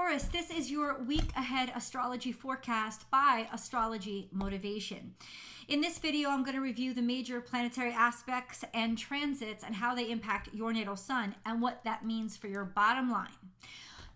Taurus, this is your week ahead astrology forecast by Astrology Motivation. In this video, I'm going to review the major planetary aspects and transits and how they impact your natal sun and what that means for your bottom line.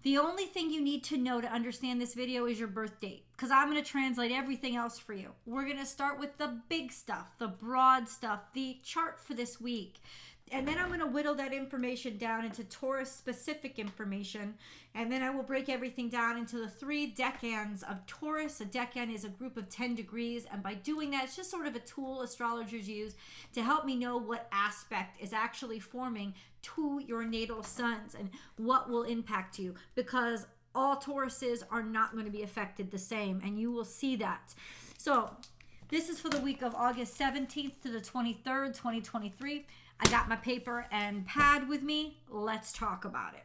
The only thing you need to know to understand this video is your birth date, because I'm going to translate everything else for you. We're going to start with the big stuff, the broad stuff, the chart for this week. And then I'm going to whittle that information down into Taurus specific information. And then I will break everything down into the 3 decans of Taurus. A decan is a group of 10 degrees. And by doing that, it's just sort of a tool astrologers use to help me know what aspect is actually forming to your natal suns and what will impact you. Because all Tauruses are not going to be affected the same. And you will see that. So this is for the week of August 17th to the 23rd, 2023. I got my paper and pad with me. Let's talk about it.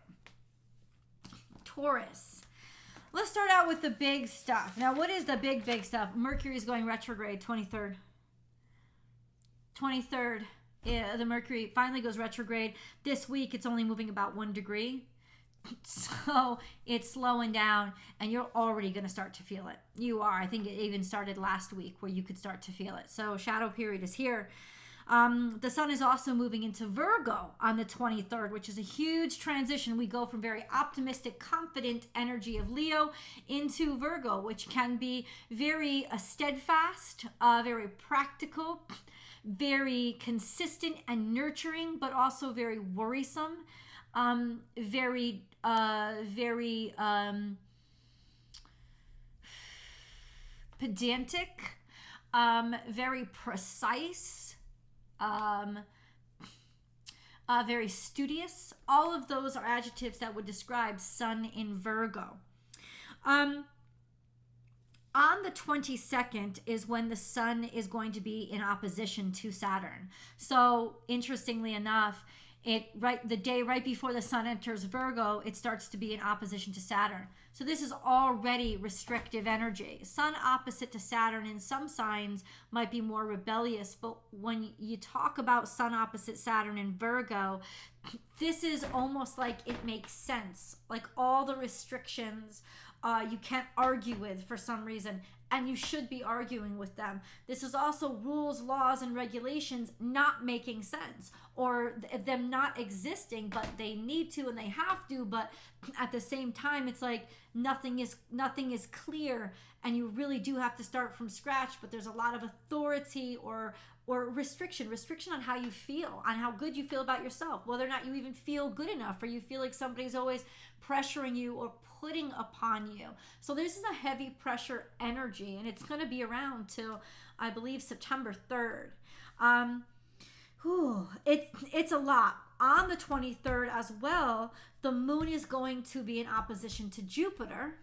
Taurus. Let's start out with the big stuff. Now, what is the big stuff? Mercury is going retrograde 23rd. 23rd, the Mercury finally goes retrograde. This week, it's only moving about 1 degree. So it's slowing down and you're already going to start to feel it. You are. I think it even started last week where you could start to feel it. So shadow period is here. The sun is also moving into Virgo on the 23rd, which is a huge transition. We go from very optimistic, confident energy of Leo into Virgo, which can be very steadfast, very practical, very consistent and nurturing, but also very worrisome, very pedantic, very precise, very studious. All of those are adjectives that would describe sun in Virgo. On the 22nd is when the sun is going to be in opposition to Saturn. So interestingly enough, the day right before the sun enters Virgo, it starts to be in opposition to Saturn. So this is already restrictive energy. Sun opposite to Saturn in some signs might be more rebellious, but when you talk about sun opposite Saturn in Virgo, this is almost like it makes sense. Like all the restrictions you can't argue with for some reason, and you should be arguing with them. This is also rules, laws, and regulations not making sense, or them not existing, but they need to and they have to, but at the same time, it's like nothing is clear, and you really do have to start from scratch, but there's a lot of authority or restriction on how you feel, on how good you feel about yourself, whether or not you even feel good enough, or you feel like somebody's always pressuring you or putting upon you. So this is a heavy pressure energy, and it's going to be around till, I believe, September 3rd. It's a lot. On the 23rd as well, the moon is going to be in opposition to Jupiter.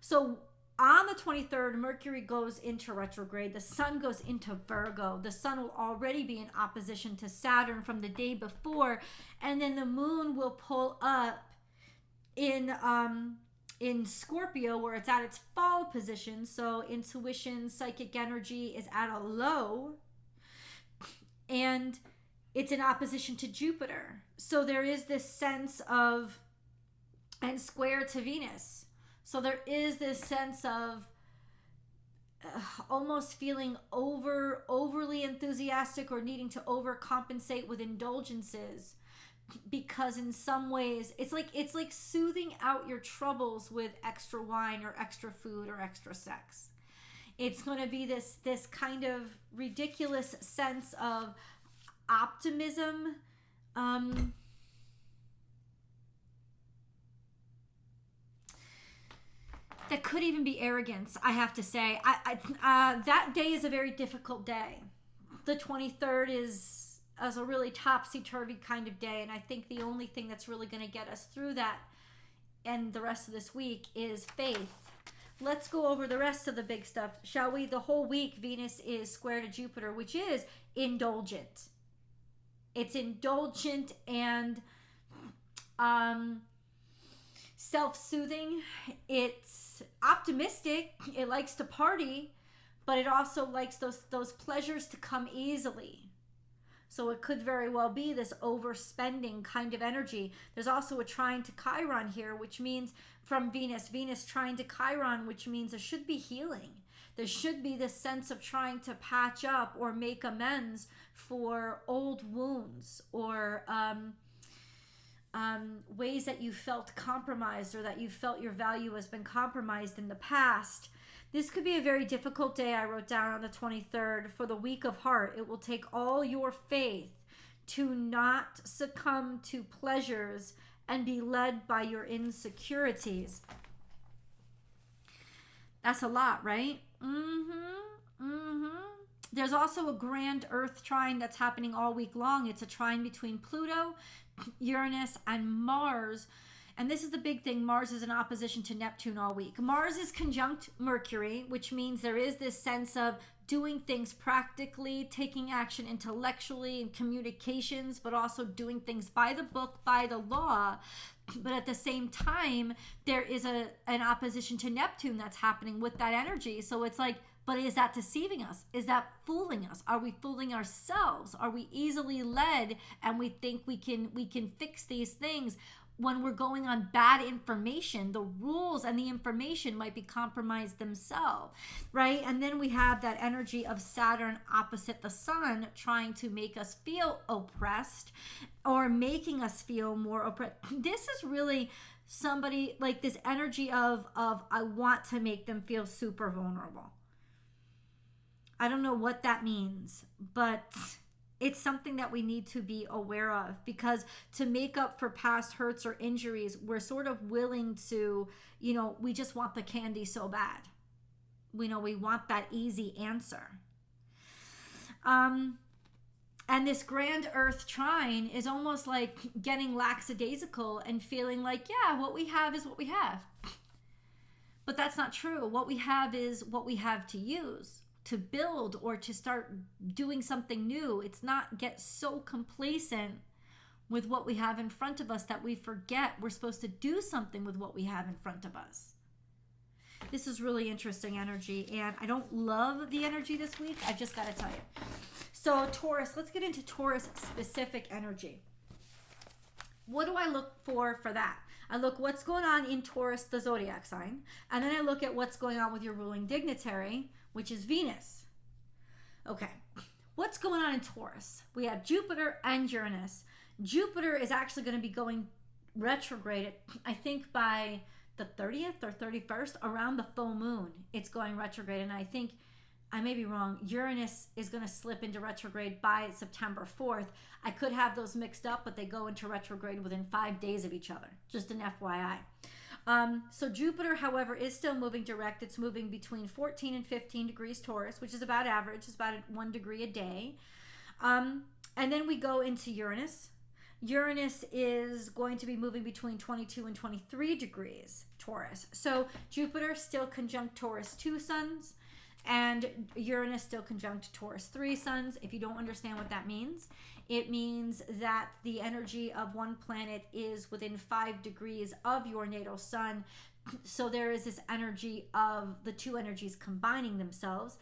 So on the 23rd, Mercury goes into retrograde. The sun goes into Virgo. The sun will already be in opposition to Saturn from the day before. And then the moon will pull up in Scorpio, where it's at its fall position. So intuition, psychic energy is at a low. And it's in opposition to Jupiter. So there is this sense of, and square to Venus. So there is this sense of almost feeling overly enthusiastic or needing to overcompensate with indulgences, because in some ways it's like soothing out your troubles with extra wine or extra food or extra sex. It's going to be this kind of ridiculous sense of optimism, that could even be arrogance, I have to say. That day is a very difficult day. The 23rd is a really topsy-turvy kind of day, and I think the only thing that's really going to get us through that and the rest of this week is faith. Let's go over the rest of the big stuff, shall we? The whole week, Venus is square to Jupiter, which is indulgent. It's indulgent and self-soothing. It's optimistic. It likes to party, but it also likes those pleasures to come easily. So it could very well be this overspending kind of energy. There's also a trine to Chiron here, which means from Venus. Venus trine to Chiron, which means there should be healing. There should be this sense of trying to patch up or make amends for old wounds or ways that you felt compromised or that you felt your value has been compromised in the past. This could be a very difficult day, I wrote down on the 23rd, for the weak of heart. It will take all your faith to not succumb to pleasures and be led by your insecurities. That's a lot, right? There's also a grand Earth trine that's happening all week long. It's a trine between Pluto, Uranus, and Mars. And this is the big thing. Mars is in opposition to Neptune all week. Mars is conjunct Mercury, which means there is this sense of doing things practically, taking action intellectually in communications, but also doing things by the book, by the law. But at the same time, there is an opposition to Neptune that's happening with that energy. So it's like, but is that deceiving us? Is that fooling us? Are we fooling ourselves? Are we easily led and we think we can fix these things? When we're going on bad information, the rules and the information might be compromised themselves, right? And then we have that energy of Saturn opposite the sun trying to make us feel oppressed or making us feel more oppressed. This is really somebody like this energy of I want to make them feel super vulnerable. I don't know what that means, but it's something that we need to be aware of, because to make up for past hurts or injuries, we're sort of willing to, we just want the candy so bad. We want that easy answer. And this grand Earth trine is almost like getting lackadaisical and feeling like, yeah, what we have is what we have. But that's not true. What we have is what we have to use, to build or to start doing something new. It's not get so complacent with what we have in front of us that we forget we're supposed to do something with what we have in front of us. This is really interesting energy, and I don't love the energy this week. I just got to tell you. So Taurus, let's get into Taurus specific energy. What do I look for that? I look what's going on in Taurus, the zodiac sign, and then I look at what's going on with your ruling dignitary, which is Venus. Okay, what's going on in Taurus? We have Jupiter and Uranus. Jupiter is actually going to be going retrograde, I think by the 30th or 31st, around the full moon. It's going retrograde, and I think, I may be wrong, Uranus is going to slip into retrograde by September 4th. I could have those mixed up, but they go into retrograde within 5 days of each other. Just an FYI. So Jupiter, however, is still moving direct. It's moving between 14 and 15 degrees Taurus, which is about average. It's about 1 degree a day. And then we go into Uranus. Uranus is going to be moving between 22 and 23 degrees Taurus. So Jupiter still conjunct Taurus 2 suns, and Uranus still conjunct Taurus 3 suns. If you don't understand what that means, it means that the energy of one planet is within 5 degrees of your natal sun. So there is this energy of the two energies combining themselves.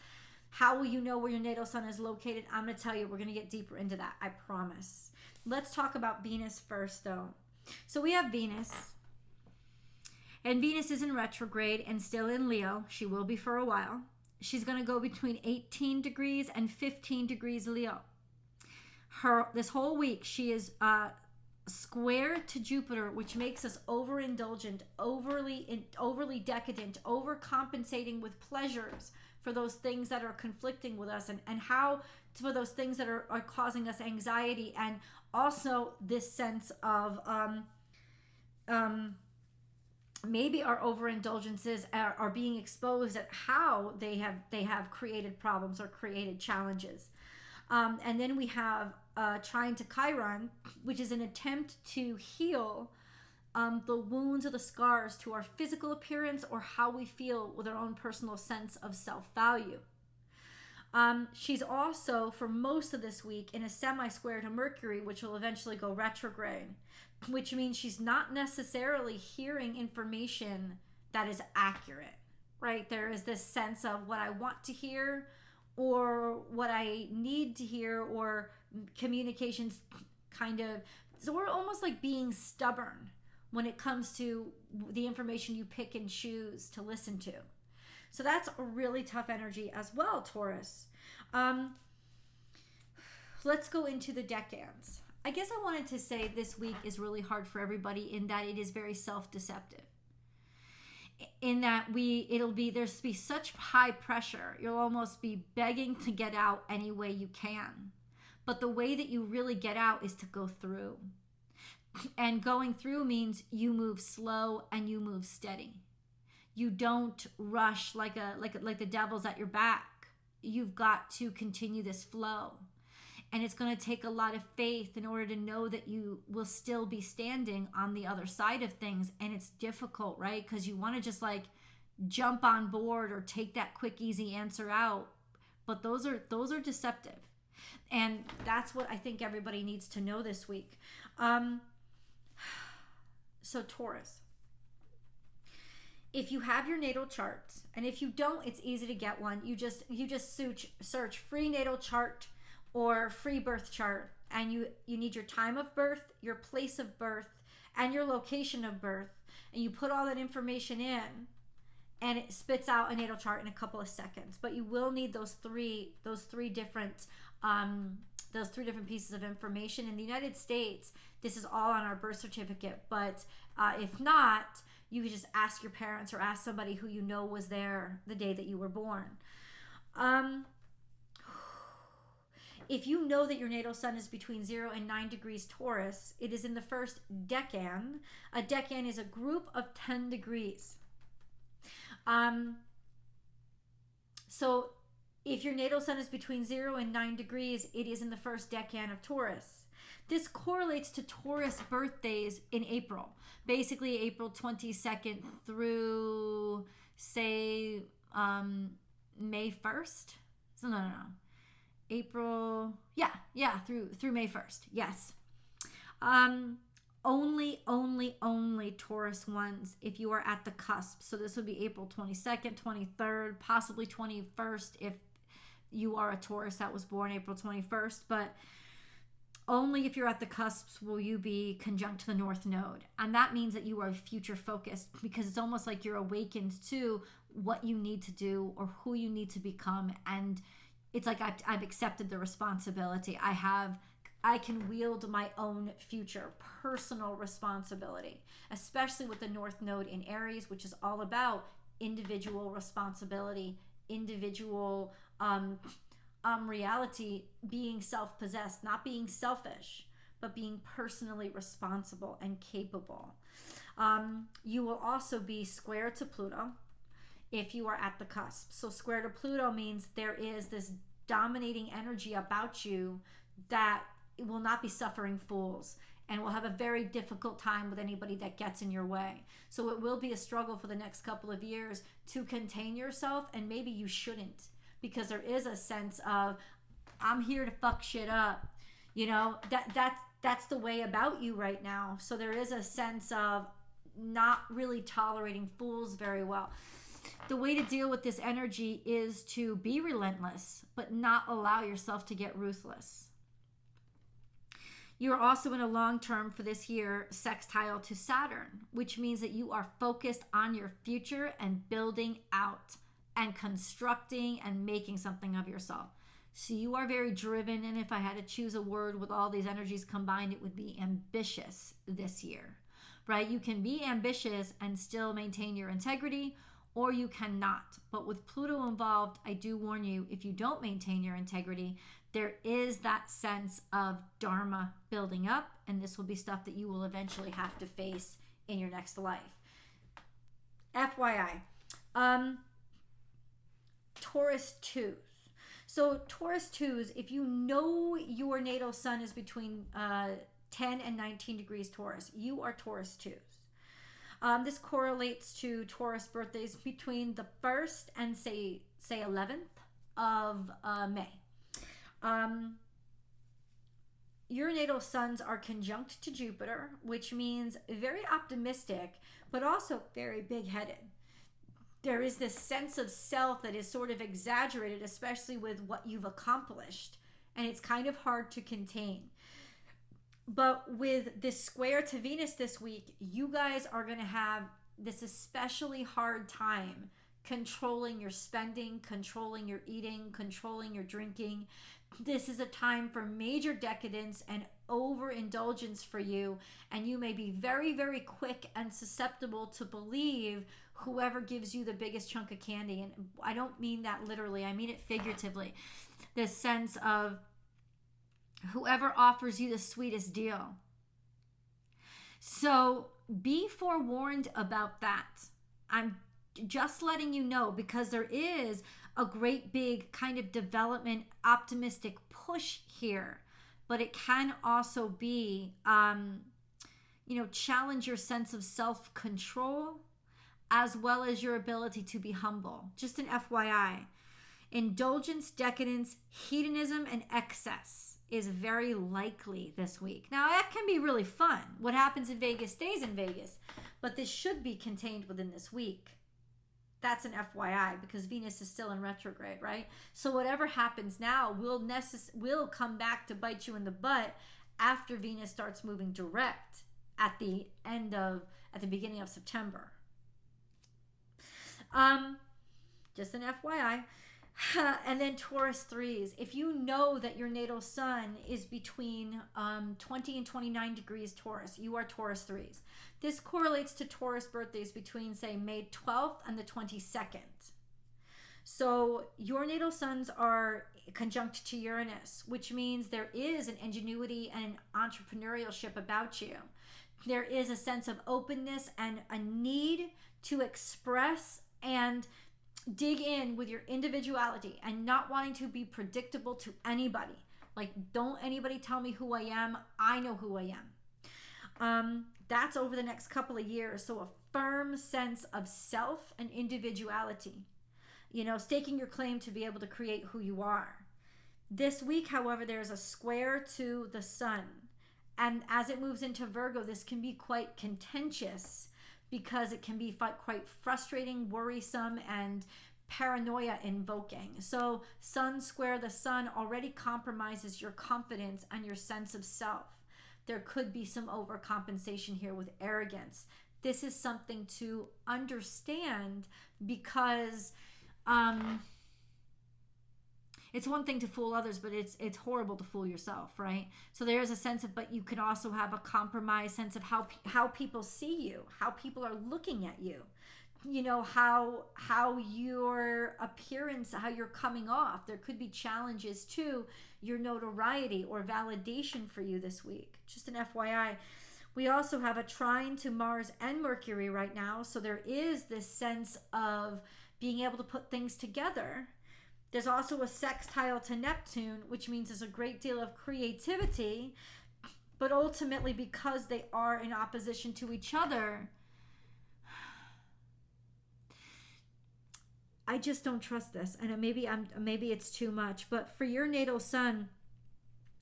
How will you know where your natal sun is located? I'm going to tell you. We're going to get deeper into that, I promise. Let's talk about Venus first, though. So we have Venus. And Venus is in retrograde and still in Leo. She will be for a while. She's going to go between 18 degrees and 15 degrees Leo. This whole week, she is square to Jupiter, which makes us overindulgent, overly decadent, overcompensating with pleasures for those things that are conflicting with us, and how for those things that are causing us anxiety, and also this sense of maybe our overindulgences are being exposed at how they have created problems or created challenges. And then we have trine to Chiron, which is an attempt to heal the wounds or the scars to our physical appearance or how we feel with our own personal sense of self-value. She's also, for most of this week, in a semi-square to Mercury, which will eventually go retrograde, which means she's not necessarily hearing information that is accurate, right? There is this sense of what I want to hear or what I need to hear or communications so we're almost like being stubborn when it comes to the information you pick and choose to listen to. So that's a really tough energy as well, Taurus. Let's go into the decans. I guess I wanted to say this week is really hard for everybody in that it is very self-deceptive. In that there'll be such high pressure. You'll almost be begging to get out any way you can. But the way that you really get out is to go through. And going through means you move slow and you move steady. You don't rush like the devil's at your back. You've got to continue this flow. And it's going to take a lot of faith in order to know that you will still be standing on the other side of things. And it's difficult, right? Because you want to just like jump on board or take that quick, easy answer out. But those are deceptive. And that's what I think everybody needs to know this week. So Taurus, if you have your natal charts, and if you don't, it's easy to get one. You just search free natal chart or free birth chart, and you need your time of birth, your place of birth, and your location of birth, and you put all that information in, and it spits out a natal chart in a couple of seconds. But you will need those three different pieces of information. In the United States, this is all on our birth certificate, but if not, you could just ask your parents or ask somebody who you know was there the day that you were born. If you know that your natal sun is between 0 and 9 degrees Taurus, it is in the first decan. A decan is a group of 10 degrees. So if your natal sun is between 0 and 9 degrees, it is in the first decan of Taurus. This correlates to Taurus birthdays in April. Basically, April 22nd through, say, May 1st. So no. April, through May 1st. Yes. Only Taurus ones if you are at the cusp. So this would be April 22nd, 23rd, possibly 21st if you are a Taurus that was born April 21st. But only if you're at the cusps will you be conjunct to the North Node. And that means that you are future focused, because it's almost like you're awakened to what you need to do or who you need to become. And it's like I've accepted the responsibility. I can wield my own future, personal responsibility, especially with the North Node in Aries, which is all about individual responsibility, individual reality, being self-possessed, not being selfish, but being personally responsible and capable. You will also be square to Pluto if you are at the cusp. So square to Pluto means there is this dominating energy about you that will not be suffering fools and will have a very difficult time with anybody that gets in your way. So it will be a struggle for the next couple of years to contain yourself, and maybe you shouldn't, because there is a sense of, I'm here to fuck shit up. You know, that's the way about you right now. So there is a sense of not really tolerating fools very well. The way to deal with this energy is to be relentless, but not allow yourself to get ruthless. You're also in a long term for this year sextile to Saturn, which means that you are focused on your future and building out and constructing and making something of yourself. So you are very driven, and if I had to choose a word with all these energies combined, it would be ambitious this year, right? You can be ambitious and still maintain your integrity, or you cannot. But with Pluto involved, I do warn you, if you don't maintain your integrity, there is that sense of dharma building up, and this will be stuff that you will eventually have to face in your next life. FYI, Taurus 2s. So Taurus 2s, if you know your natal sun is between 10 and 19 degrees Taurus, you are Taurus 2s. This correlates to Taurus birthdays between the 1st and say 11th of May. Your natal suns are conjunct to Jupiter, which means very optimistic, but also very big-headed. There is this sense of self that is sort of exaggerated, especially with what you've accomplished. and it's kind of hard to contain. But with this square to Venus this week, you guys are going to have this especially hard time controlling your spending, controlling your eating, controlling your drinking. This is a time for major decadence and overindulgence for you, and you may be very, very quick and susceptible to believe whoever gives you the biggest chunk of candy. And I don't mean that literally, I mean it figuratively. This sense of whoever offers you the sweetest deal. So be forewarned about that. I'm just letting you know, because there is a great big kind of development optimistic push here, but it can also be challenge your sense of self-control as well as your ability to be humble. Just an FYI. Indulgence, decadence, hedonism, and excess is very likely this week. Now, that can be really fun. What happens in Vegas stays in Vegas, but this should be contained within this week. That's an FYI, because Venus is still in retrograde, right? So whatever happens now will come back to bite you in the butt after Venus starts moving direct at the beginning of September. Just an FYI. And then Taurus 3s. If you know that your natal sun is between 20 and 29 degrees Taurus, you are Taurus 3s. This correlates to Taurus birthdays between, say, May 12th and the 22nd. So your natal suns are conjunct to Uranus, which means there is an ingenuity and an entrepreneurship about you. There is a sense of openness and a need to express and dig in with your individuality and not wanting to be predictable to anybody. Like, don't anybody tell me who I am. I know who I am. That's over the next couple of years. So a firm sense of self and individuality. Staking your claim to be able to create who you are. This week, however, there's a square to the sun. And as it moves into Virgo, this can be quite contentious, because it can be quite frustrating, worrisome, and paranoia invoking. So sun square the sun already compromises your confidence and your sense of self. There could be some overcompensation here with arrogance. This is something to understand, because it's one thing to fool others, but it's horrible to fool yourself, right? So there's a sense of, but you can also have a compromised sense of how people see you, how people are looking at you, how your appearance, how you're coming off. There could be challenges to your notoriety or validation for you this week. Just an FYI. We also have a trine to Mars and Mercury right now, so there is this sense of being able to put things together. There's also a sextile to Neptune, which means there's a great deal of creativity, but ultimately, because they are in opposition to each other, I just don't trust this. And maybe it's too much, but for your natal sun,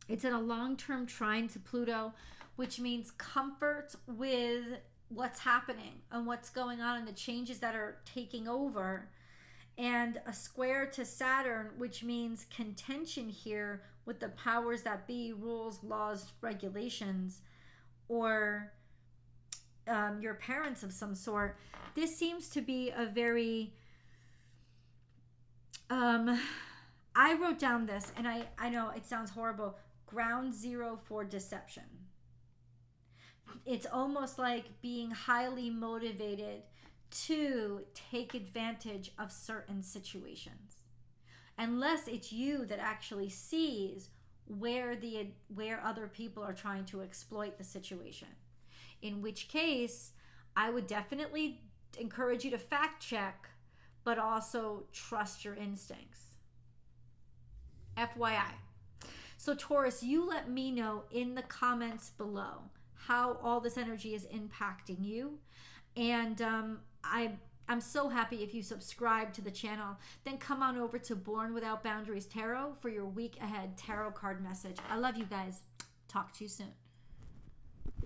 it's in a long-term trine to Pluto, which means comfort with what's happening and what's going on and the changes that are taking over. And a square to Saturn, which means contention here with the powers that be, rules, laws, regulations, or your parents of some sort. This seems to be a very... I wrote down this, and I know it sounds horrible, ground zero for deception. It's almost like being highly motivated to take advantage of certain situations, unless it's you that actually sees where other people are trying to exploit the situation, in which case I would definitely encourage you to fact check, but also trust your instincts. FYI. So Taurus, you let me know in the comments below how all this energy is impacting you. And I'm so happy if you subscribe to the channel. Then come on over to Born Without Boundaries Tarot for your week ahead tarot card message. I love you guys. Talk to you soon.